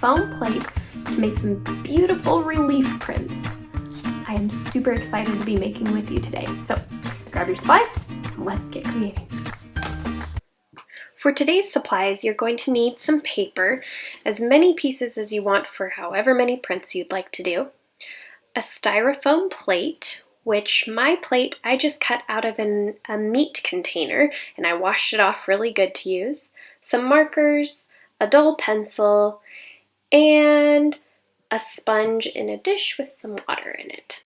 foam plate to make some beautiful relief prints. I am super excited to be making with you today. So grab your supplies and let's get creating. For today's supplies, you're going to need some paper, as many pieces as you want for however many prints you'd like to do, a styrofoam plate, which my plate I just cut out of a meat container and I washed it off really good to use, some markers, a dull pencil, and a sponge in a dish with some water in it.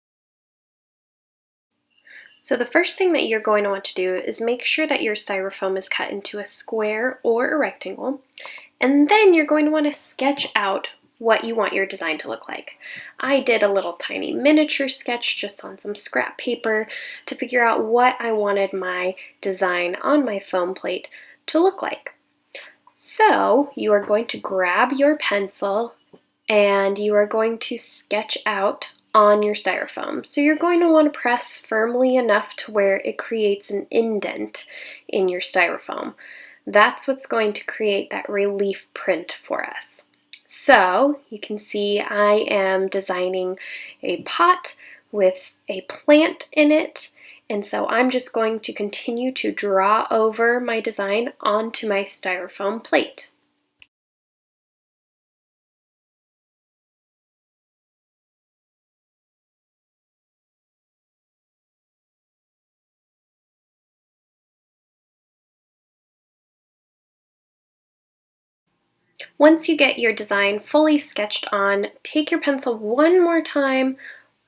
So the first thing that you're going to want to do is make sure that your styrofoam is cut into a square or a rectangle, and then you're going to want to sketch out what you want your design to look like. I did a little tiny miniature sketch just on some scrap paper to figure out what I wanted my design on my foam plate to look like. So you are going to grab your pencil and you are going to sketch out on your styrofoam. So you're going to want to press firmly enough to where it creates an indent in your styrofoam. That's what's going to create that relief print for us. So you can see I am designing a pot with a plant in it, and so I'm just going to continue to draw over my design onto my styrofoam plate. Once you get your design fully sketched on, take your pencil one more time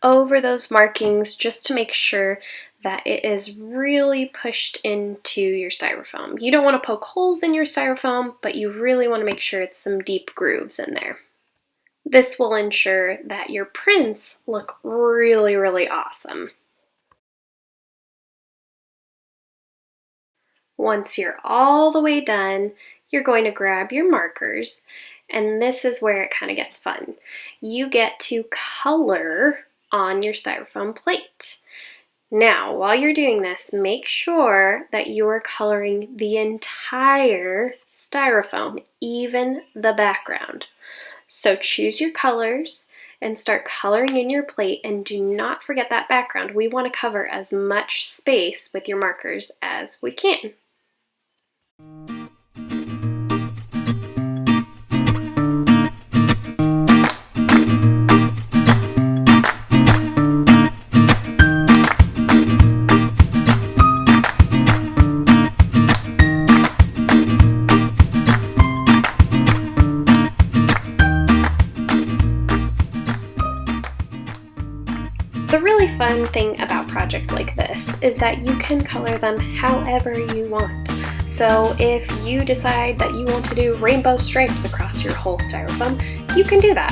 over those markings just to make sure that it is really pushed into your styrofoam. You don't want to poke holes in your styrofoam, but you really want to make sure it's some deep grooves in there. This will ensure that your prints look really, really awesome. Once you're all the way done, you're going to grab your markers, and this is where it kind of gets fun. You get to color on your styrofoam plate. Now, while you're doing this, make sure that you are coloring the entire styrofoam, even the background. So choose your colors and start coloring in your plate, and do not forget that background. We want to cover as much space with your markers as we can. The really fun thing about projects like this is that you can color them however you want. So if you decide that you want to do rainbow stripes across your whole styrofoam, you can do that.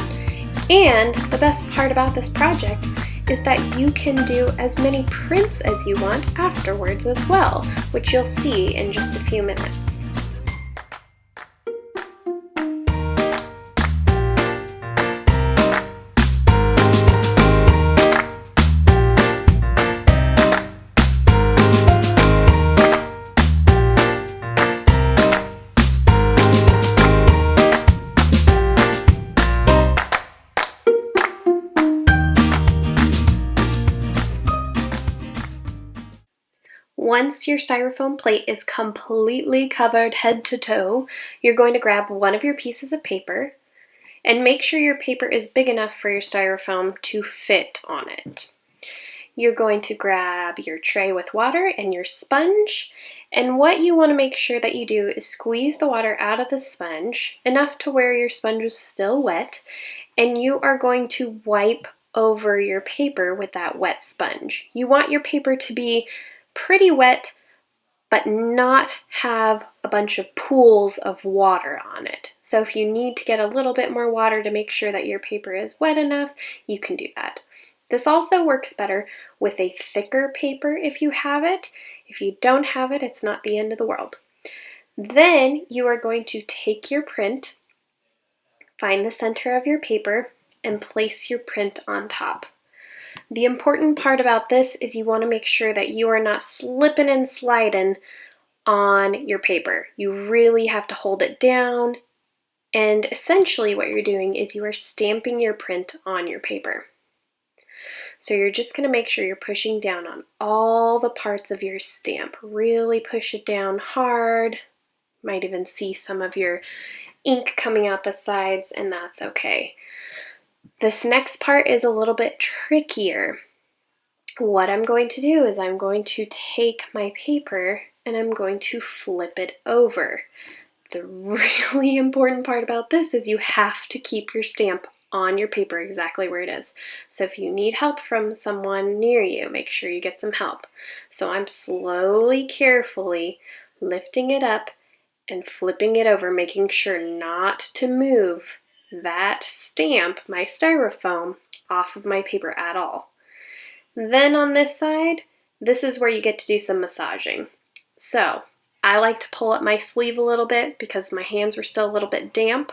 And the best part about this project is that you can do as many prints as you want afterwards as well, which you'll see in just a few minutes. Once your styrofoam plate is completely covered head to toe, you're going to grab one of your pieces of paper and make sure your paper is big enough for your styrofoam to fit on it. You're going to grab your tray with water and your sponge, and what you want to make sure that you do is squeeze the water out of the sponge enough to where your sponge is still wet, and you are going to wipe over your paper with that wet sponge. You want your paper to be pretty wet, but not have a bunch of pools of water on it. So if you need to get a little bit more water to make sure that your paper is wet enough, you can do that. This also works better with a thicker paper if you have it. If you don't have it, it's not the end of the world. Then you are going to take your print, find the center of your paper, and place your print on top. The important part about this is you want to make sure that you are not slipping and sliding on your paper. You really have to hold it down And essentially what you're doing is you are stamping your print on your paper. So you're just going to make sure you're pushing down on all the parts of your stamp. Really push it down hard. Might even see some of your ink coming out the sides, and that's okay. This next part is a little bit trickier. What I'm going to do is I'm going to take my paper and I'm going to flip it over. The really important part about this is you have to keep your stamp on your paper exactly where it is. So if you need help from someone near you, make sure you get some help. So I'm slowly, carefully lifting it up and flipping it over, making sure not to move that stamp, my Styrofoam, off of my paper at all. Then on this side, this is where you get to do some massaging. So I like to pull up my sleeve a little bit because my hands were still a little bit damp,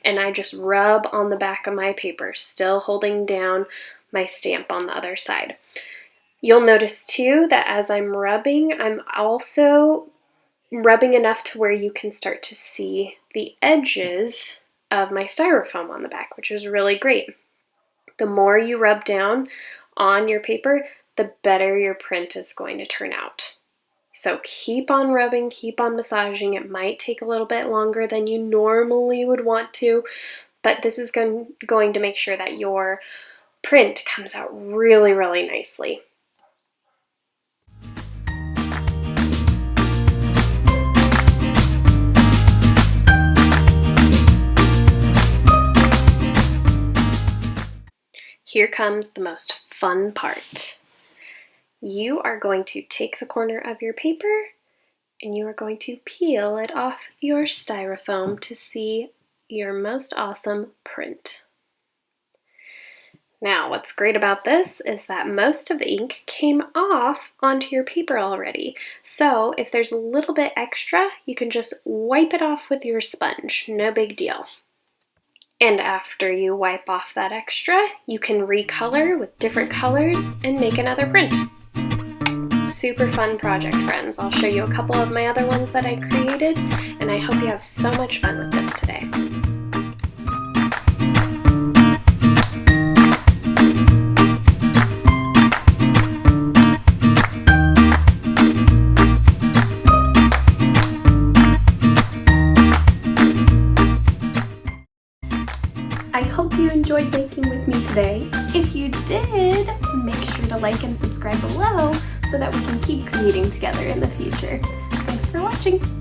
and I just rub on the back of my paper, still holding down my stamp on the other side. You'll notice too that as I'm rubbing, I'm also rubbing enough to where you can start to see the edges of my Styrofoam on the back, which is really great. The more you rub down on your paper, the better your print is going to turn out. So keep on rubbing, keep on massaging. It might take a little bit longer than you normally would want to, but this is going to make sure that your print comes out really, really nicely. Here comes the most fun part. You are going to take the corner of your paper and you are going to peel it off your Styrofoam to see your most awesome print. Now, what's great about this is that most of the ink came off onto your paper already. So if there's a little bit extra, you can just wipe it off with your sponge. No big deal. And after you wipe off that extra, you can recolor with different colors and make another print. Super fun project, friends. I'll show you a couple of my other ones that I created, and I hope you have so much fun with this today. I hope you enjoyed baking with me today. If you did, make sure to like and subscribe below so that we can keep creating together in the future. Thanks for watching.